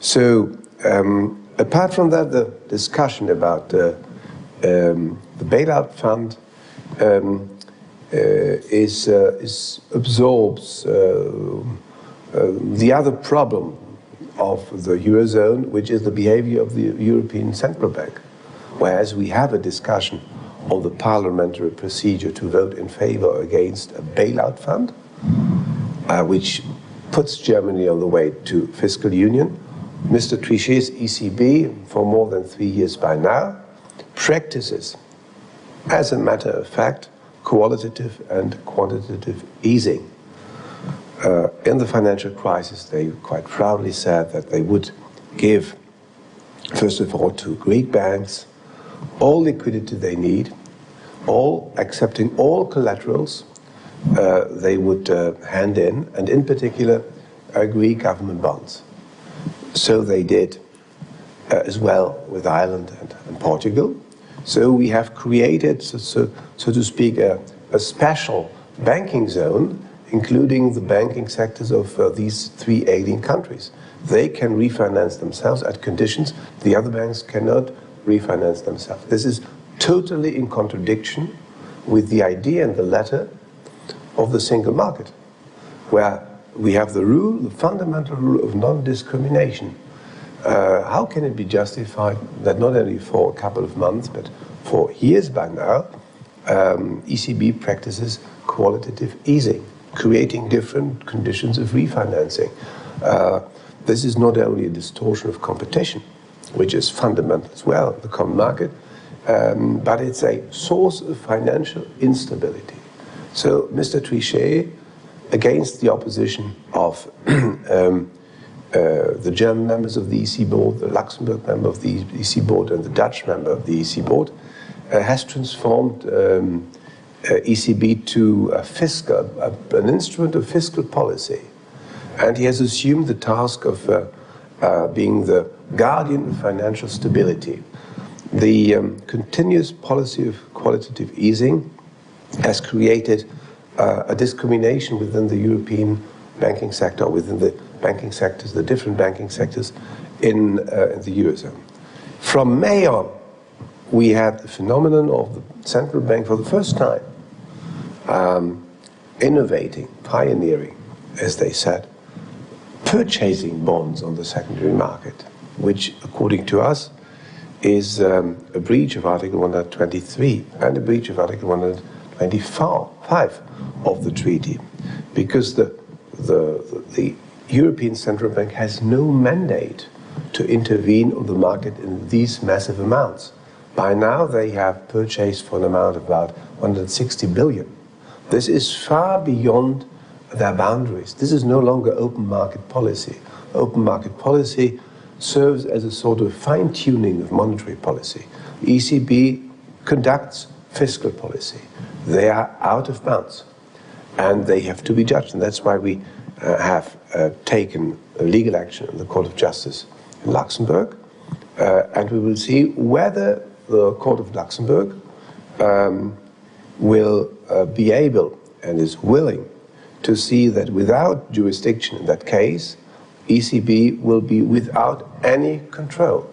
So, apart from that, the discussion about the bailout fund absorbs the other problem of the Eurozone, which is the behavior of the European Central Bank. Whereas we have a discussion on the parliamentary procedure to vote in favor or against a bailout fund, which puts Germany on the way to fiscal union. Mr. Trichet's ECB, for more than 3 years by now, practices, as a matter of fact, qualitative and quantitative easing. In the financial crisis, they quite proudly said that they would give, first of all, to Greek banks all liquidity they need, accepting all collaterals they would hand in, and in particular, Greek government bonds. So they did as well with Ireland and Portugal. So we have created, so to speak, a special banking zone, including the banking sectors of these 3 alien countries. They can refinance themselves at conditions the other banks cannot refinance themselves. This is totally in contradiction with the idea and the letter of the single market, where we have the rule, the fundamental rule of non-discrimination. How can it be justified that not only for a couple of months, but for years by now, ECB practices qualitative easing, creating different conditions of refinancing? This is not only a distortion of competition, which is fundamental as well, the common market, but it's a source of financial instability. So Mr. Trichet, against the opposition of the German members of the EC board, the Luxembourg member of the EC board, and the Dutch member of the EC board, has transformed ECB to an instrument of fiscal policy. And he has assumed the task of being the guardian of financial stability. The continuous policy of qualitative easing has created a discrimination within the European banking sector, within the banking sectors, the different banking sectors in the Eurozone. From May on, we had the phenomenon of the central bank for the first time innovating, pioneering, as they said, purchasing bonds on the secondary market, which, according to us, is a breach of Article 123 and a breach of Article 125 of the treaty, because the European Central Bank has no mandate to intervene on the market in these massive amounts. By now, they have purchased for an amount of about 160 billion. This is far beyond their boundaries. This is no longer open market policy. Open market policy serves as a sort of fine-tuning of monetary policy. The ECB conducts fiscal policy. They are out of bounds, and they have to be judged. And that's why we have taken a legal action in the Court of Justice in Luxembourg, and we will see whether the Court of Luxembourg will be able and is willing to see that without jurisdiction in that case, ECB will be without any control.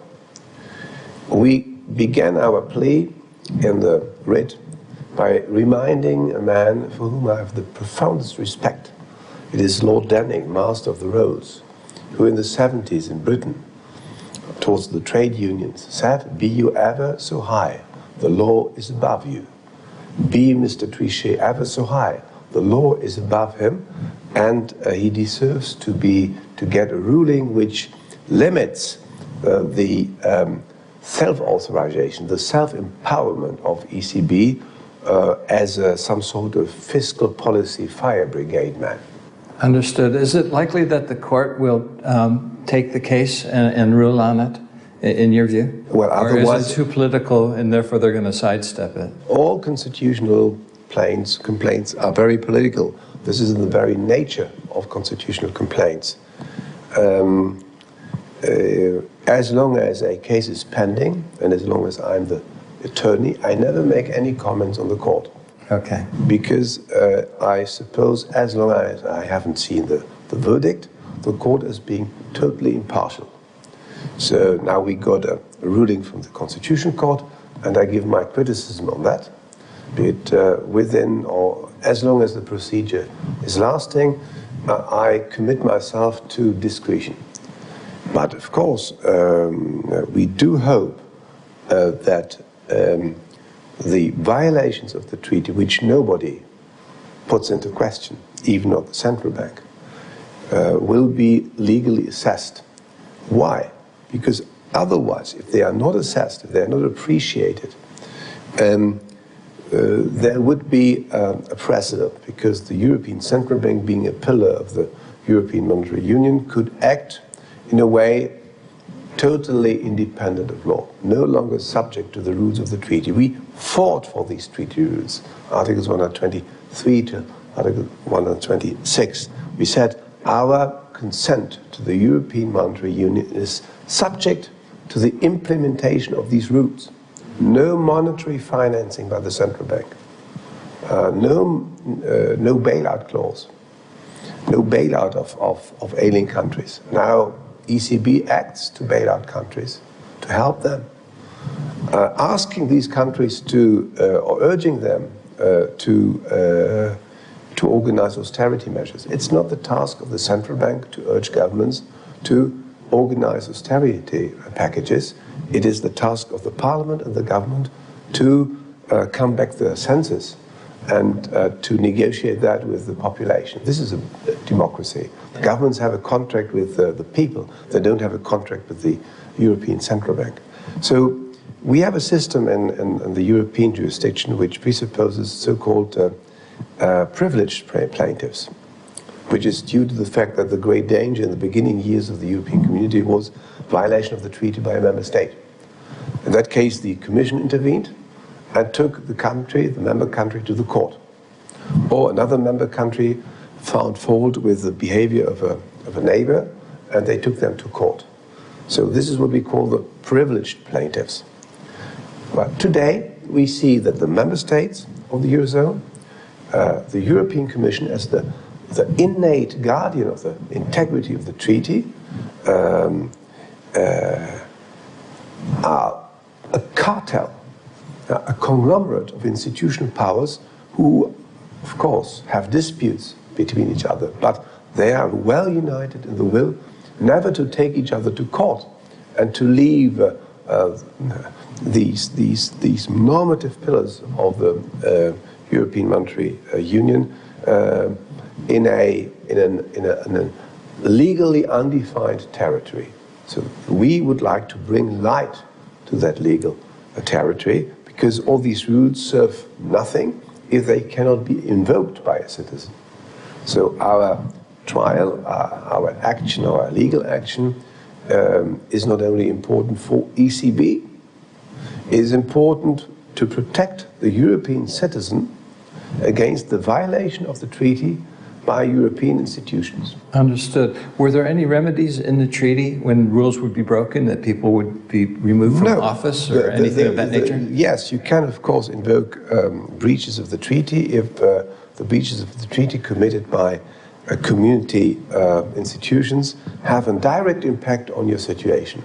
We began our plea in the writ by reminding a man for whom I have the profoundest respect. It is Lord Denning, Master of the Rolls, who in the 70s in Britain, towards the trade unions, said, "Be you ever so high, the law is above you. Be Mr. Trichet ever so high, the law is above him, and he deserves to get a ruling which limits the self-authorization, the self-empowerment of ECB as some sort of fiscal policy fire brigade man." Understood. Is it likely that the court will take the case and rule on it, in your view? Well, otherwise, or is it too political and therefore they're going to sidestep it? All constitutional complaints are very political. This is in the very nature of constitutional complaints. As long as a case is pending, and as long as I'm the attorney, I never make any comments on the court. Okay. Because I suppose as long as I haven't seen the verdict, the court is being totally impartial. So now we got a ruling from the Constitutional Court, and I give my criticism on that. Be it within or as long as the procedure is lasting, I commit myself to discretion. But of course, we do hope that the violations of the treaty, which nobody puts into question, even not the central bank, will be legally assessed. Why? Because otherwise, if they are not assessed, if they are not appreciated, there would be a precedent, because the European Central Bank, being a pillar of the European Monetary Union, could act in a way totally independent of law, no longer subject to the rules of the treaty. We fought for these treaty rules, Articles 123 to Article 126. We said our consent to the European Monetary Union is subject to the implementation of these rules. No monetary financing by the central bank, no bailout clause, no bailout of ailing countries. Now ECB acts to bail out countries, to help them, asking these countries to, or urging them to organize austerity measures. It's not the task of the central bank to urge governments to organize austerity packages. It is the task of the parliament and the government to come back to their senses and to negotiate that with the population. This is a democracy. The governments have a contract with the people. They don't have a contract with the European Central Bank. So we have a system in the European jurisdiction which presupposes so-called privileged plaintiffs, which is due to the fact that the great danger in the beginning years of the European Community was violation of the treaty by a member state. In that case, the Commission intervened and took the member country, to the court. Or another member country found fault with the behavior of a neighbor, and they took them to court. So this is what we call the privileged plaintiffs. But today, we see that the member states of the Eurozone, the European Commission as the innate guardian of the integrity of the treaty, are a cartel, a conglomerate of institutional powers who, of course, have disputes between each other, but they are well united in the will never to take each other to court and to leave these normative pillars of the European Monetary Union in a legally undefined territory. So we would like to bring light to that legal territory, because all these rules serve nothing if they cannot be invoked by a citizen. So our trial, our action, our legal action is not only important for ECB, it is important to protect the European citizen against the violation of the treaty by European institutions. Understood. Were there any remedies in the treaty when rules would be broken, that people would be removed from office or anything of that nature? Yes, you can of course invoke breaches of the treaty if the breaches of the treaty committed by community institutions have a direct impact on your situation.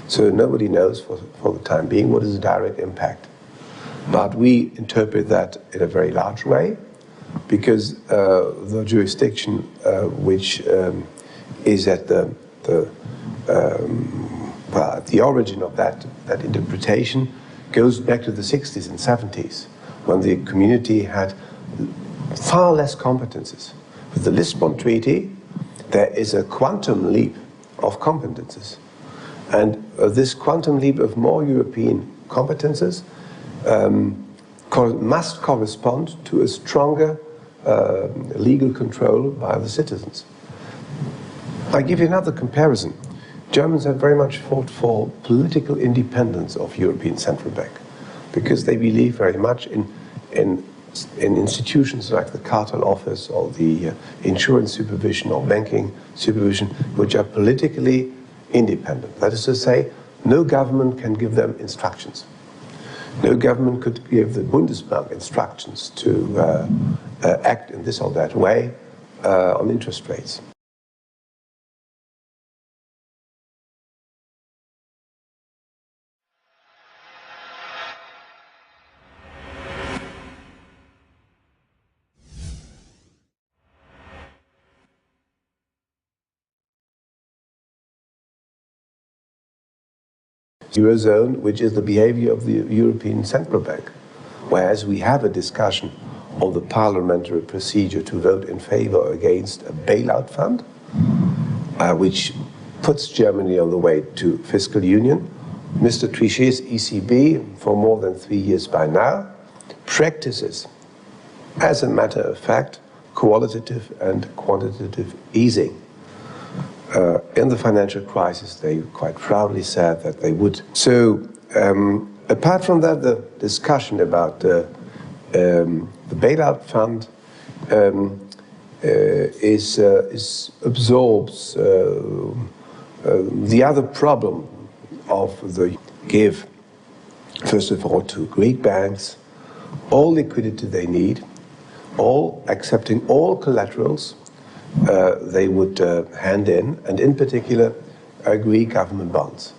So nobody knows for the time being what is the direct impact. But we interpret that in a very large way, because the jurisdiction which is at the origin of that interpretation goes back to the 60s and 70s, when the community had far less competences. With the Lisbon Treaty, there is a quantum leap of competences. And this quantum leap of more European competences must correspond to a stronger legal control by the citizens. I give you another comparison. Germans have very much fought for political independence of European Central Bank, because they believe very much in institutions like the cartel office or the insurance supervision or banking supervision, which are politically independent. That is to say, no government can give them instructions. No government could give the Bundesbank instructions to act in this or that way on interest rates. Eurozone, which is the behavior of the European Central Bank. Whereas we have a discussion on the parliamentary procedure to vote in favor or against a bailout fund, which puts Germany on the way to fiscal union. Mr. Trichet's ECB, for more than 3 years by now, practices, as a matter of fact, qualitative and quantitative easing. In the financial crisis, they quite proudly said that they would. So, apart from that, the discussion about the bailout fund absorbs the other problem of the give, first of all, to Greek banks all liquidity they need, all accepting all collaterals they would hand in, and in particular Greek government bonds.